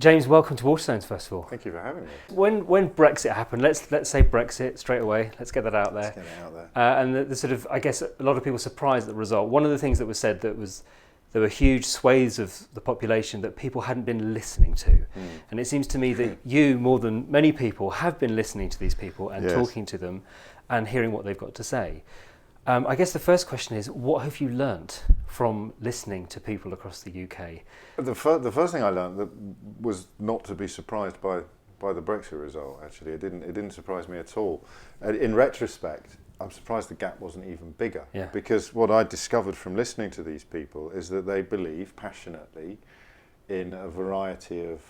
James, welcome to Waterstones, first of all. Thank you for having me. When Brexit happened, let's say Brexit straight away. Let's get that out there. Let's get it out there. And the sort of, I guess, a lot of people surprised at the result. One of the things that was said that was there were huge swathes of the population that people hadn't been listening to. And it seems to me that you, more than many people, have been listening to these people and talking to them and hearing what they've got to say. I guess the first question is, what have you learnt from listening to people across the UK? The first thing I learned was not to be surprised by the Brexit result. Actually, it didn't surprise me at all. In retrospect, I'm surprised the gap wasn't even bigger. Yeah. Because what I discovered from listening to these people is that they believe passionately in a variety of,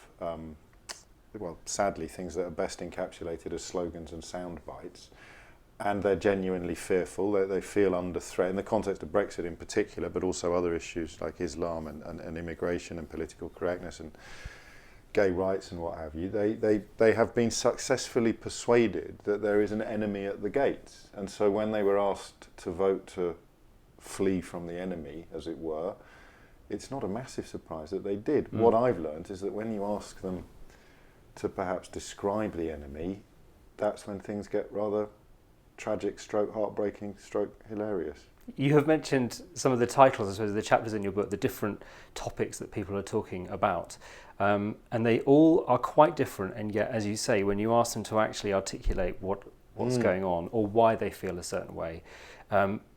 sadly, things that are best encapsulated as slogans and sound bites. And they're genuinely fearful. They feel under threat in the context of Brexit in particular, but also other issues like Islam and immigration and political correctness and gay rights and what have you. They have been successfully persuaded that there is an enemy at the gates. And so when they were asked to vote to flee from the enemy, as it were, it's not a massive surprise that they did. What I've learned is that when you ask them to perhaps describe the enemy, that's when things get rather tragic, stroke heartbreaking, stroke hilarious. You have mentioned some of the titles, I suppose, the chapters in your book, the different topics that people are talking about. And they all are quite different, and yet, as you say, when you ask them to actually articulate what's going on or why they feel a certain way,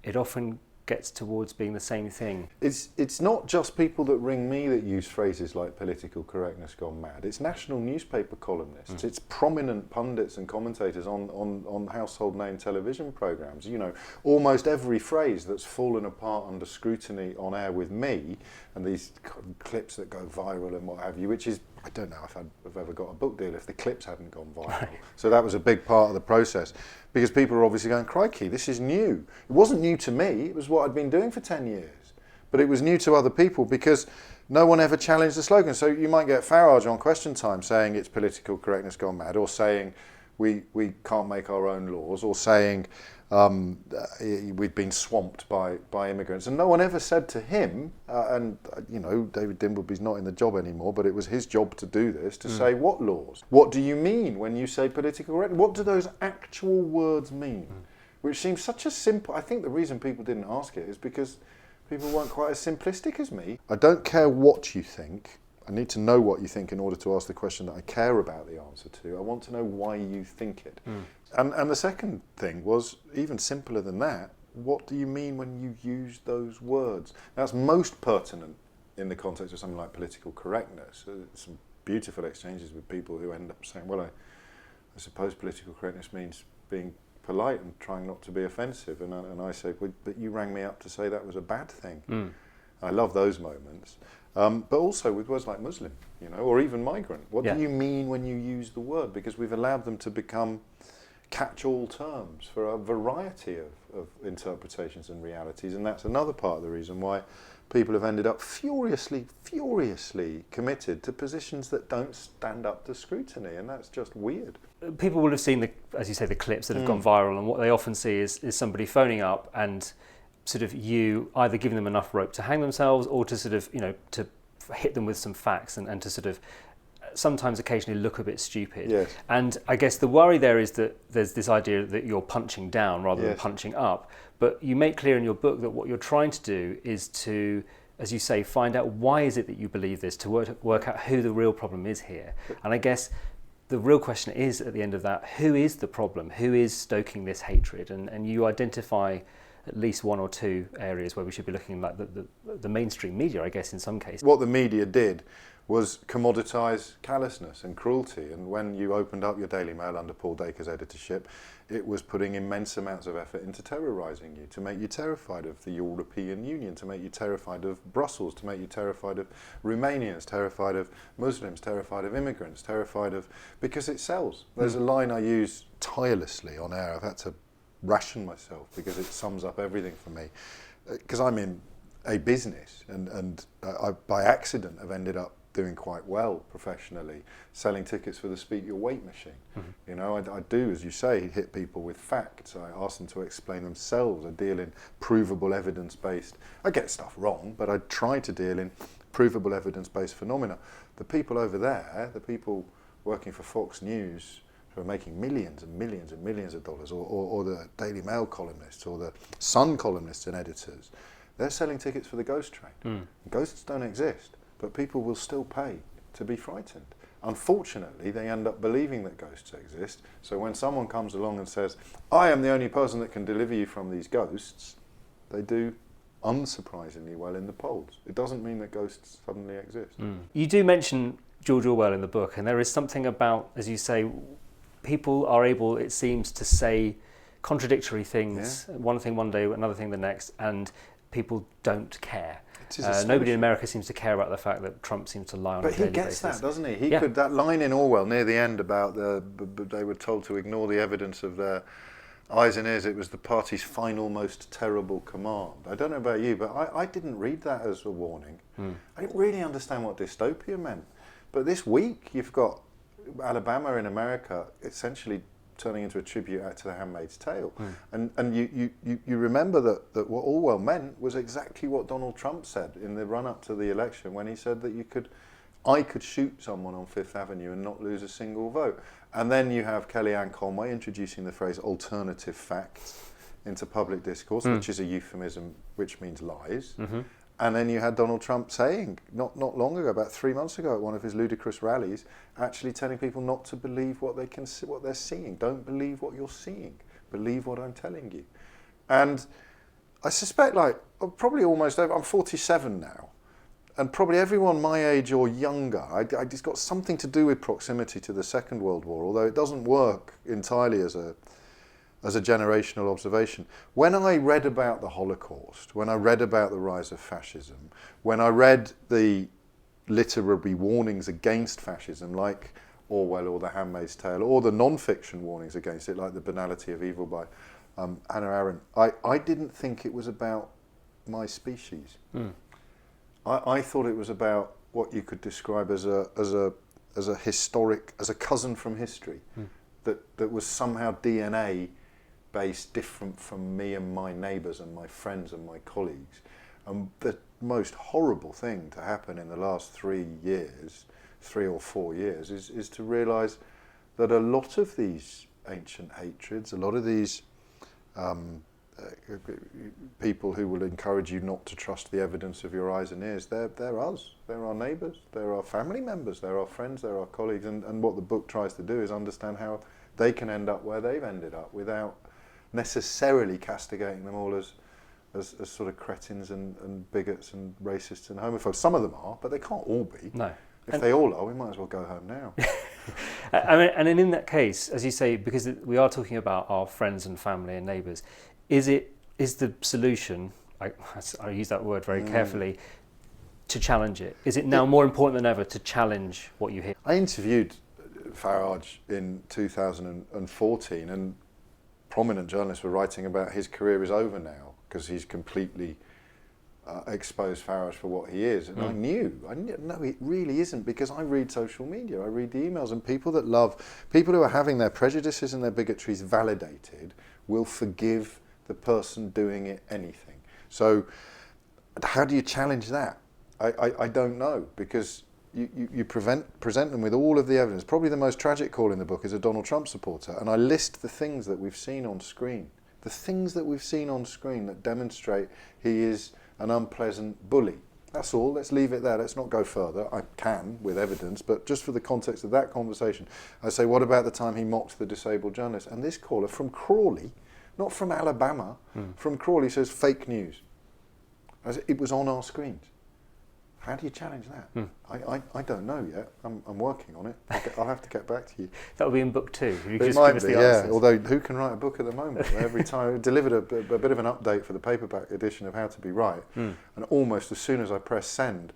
it often gets towards being the same thing. It's not just people that ring me that use phrases like political correctness gone mad. It's national newspaper columnists. It's prominent pundits and commentators on household name television programmes. You know, almost every phrase that's fallen apart under scrutiny on air with me, and these clips that go viral and what have you, which is, I don't know if I've ever got a book deal if the clips hadn't gone viral. Right. So that was a big part of the process, because people are obviously going, crikey, this is new. It wasn't new to me, it was what I'd been doing for 10 years. But it was new to other people because no one ever challenged the slogan. So you might get Farage on Question Time saying it's political correctness gone mad, or saying we can't make our own laws, or saying we've been swamped by immigrants. And no one ever said to him, David Dimbleby's not in the job anymore, but it was his job to do this, to say what laws? What do you mean when you say political correctness? What do those actual words mean? Which seems such a simple... I think the reason people didn't ask it is because people weren't quite as simplistic as me. I don't care what you think. I need to know what you think in order to ask the question that I care about the answer to. I want to know why you think it. And the second thing was even simpler than that. What do you mean when you use those words? That's most pertinent in the context of something like political correctness. Some beautiful exchanges with people who end up saying, well, I suppose political correctness means being polite and trying not to be offensive. And I say, well, but you rang me up to say that was a bad thing. I love those moments. But also with words like Muslim, or even migrant. What do you mean when you use the word? Because we've allowed them to become catch-all terms for a variety of interpretations and realities, and that's another part of the reason why people have ended up furiously committed to positions that don't stand up to scrutiny, and that's just weird. People will have seen, as you say, the clips that have gone viral, and what they often see is somebody phoning up and sort of you either giving them enough rope to hang themselves, or to sort of, to hit them with some facts and to sort of sometimes occasionally look a bit stupid. Yes. And I guess the worry there is that there's this idea that you're punching down rather than punching up. But you make clear in your book that what you're trying to do is to, as you say, find out why is it that you believe this, to work out who the real problem is here. And I guess the real question is, at the end of that, who is the problem? Who is stoking this hatred? And you identify at least one or two areas where we should be looking like the mainstream media, I guess, in some cases. What the media did was commoditise callousness and cruelty, and when you opened up your Daily Mail under Paul Dacre's editorship, it was putting immense amounts of effort into terrorising you, to make you terrified of the European Union, to make you terrified of Brussels, to make you terrified of Romanians, terrified of Muslims, terrified of immigrants, terrified of... because it sells. There's a line I use tirelessly on air. I've had to ration myself because it sums up everything for me. Because I'm in a business, and I, by accident, have ended up doing quite well professionally, selling tickets for the Speak Your Weight machine. I do, as you say, hit people with facts. I ask them to explain themselves. I deal in provable evidence-based. I get stuff wrong, but I try to deal in provable evidence-based phenomena. The people over there, the people working for Fox News, who are making millions and millions and millions of dollars, or the Daily Mail columnists, or the Sun columnists and editors, they're selling tickets for the ghost train. Ghosts don't exist, but people will still pay to be frightened. Unfortunately, they end up believing that ghosts exist, so when someone comes along and says, I am the only person that can deliver you from these ghosts, they do unsurprisingly well in the polls. It doesn't mean that ghosts suddenly exist. You do mention George Orwell in the book, and there is something about, as you say, people are able, it seems, to say contradictory things, one thing one day, another thing the next, and people don't care. Nobody in America seems to care about the fact that Trump seems to lie on a daily basis. But he gets that, doesn't he? He could, that line in Orwell near the end about they were told to ignore the evidence of their eyes and ears. It was the party's final, most terrible command. I don't know about you, but I didn't read that as a warning. I didn't really understand what dystopia meant. But this week, you've got Alabama in America essentially turning into a tribute act to The Handmaid's Tale. And you remember that what Orwell meant was exactly what Donald Trump said in the run-up to the election, when he said that I could shoot someone on Fifth Avenue and not lose a single vote. And then you have Kellyanne Conway introducing the phrase alternative facts into public discourse, which is a euphemism which means lies. And then you had Donald Trump saying, not long ago, about 3 months ago, at one of his ludicrous rallies, actually telling people not to believe what they're seeing. Don't believe what you're seeing. Believe what I'm telling you. And I suspect, probably almost over. I'm 47 now, and probably everyone my age or younger, it's got something to do with proximity to the Second World War, although it doesn't work entirely as a generational observation. When I read about the Holocaust, when I read about the rise of fascism, when I read the literary warnings against fascism, like Orwell or The Handmaid's Tale, or the non-fiction warnings against it, like The Banality of Evil by Hannah Arendt, I didn't think it was about my species. I thought it was about what you could describe as a historic, as a cousin from history, that was somehow DNA based, different from me and my neighbours and my friends and my colleagues. And the most horrible thing to happen in the last 3 or 4 years, is to realise that a lot of these ancient hatreds, a lot of these people who will encourage you not to trust the evidence of your eyes and ears, they're us, they're our neighbours, they're our family members, they're our friends, they're our colleagues. And what the book tries to do is understand how they can end up where they've ended up without necessarily castigating them all as sort of cretins and bigots and racists and homophobes. Some of them are, but they can't all be. No. If they all are, we might as well go home now. And in that case, as you say, because we are talking about our friends and family and neighbours, is the solution, I use that word very carefully, to challenge it? Is it now more important than ever to challenge what you hear? I interviewed Farage in 2014, and prominent journalists were writing about his career is over now because he's completely exposed Farage for what he is. And I knew, no, it really isn't, because I read social media, I read the emails, and people who are having their prejudices and their bigotries validated will forgive the person doing it anything. So how do you challenge that? I don't know, because you present them with all of the evidence. Probably the most tragic call in the book is a Donald Trump supporter, and I list the things that we've seen on screen. The things that we've seen on screen that demonstrate he is an unpleasant bully. That's all. Let's leave it there. Let's not go further. I can with evidence, but just for the context of that conversation, I say, what about the time he mocked the disabled journalist? And this caller from Crawley, not from Alabama, from Crawley, says fake news. It was on our screens. How do you challenge that? I don't know yet. I'm working on it. I'll have to get back to you. That will be in book 2. You it just might give us be, the answers. Although who can write a book at the moment? Every time I delivered a bit of an update for the paperback edition of How to Be Right, and almost as soon as I press send,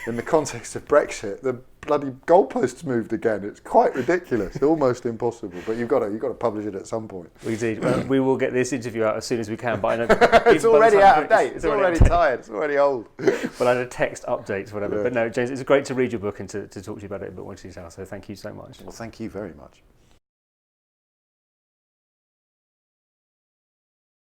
in the context of Brexit, the bloody goalposts moved again. It's quite ridiculous, almost impossible. But you've got to publish it at some point. Indeed. Well, we will get this interview out as soon as we can. But I know it's already out of date. It's already tired. It's already old. But I know text updates, whatever. Yeah. But no, James, it's great to read your book and to talk to you about it in a bit more detail. So thank you so much. Well, thank you very much.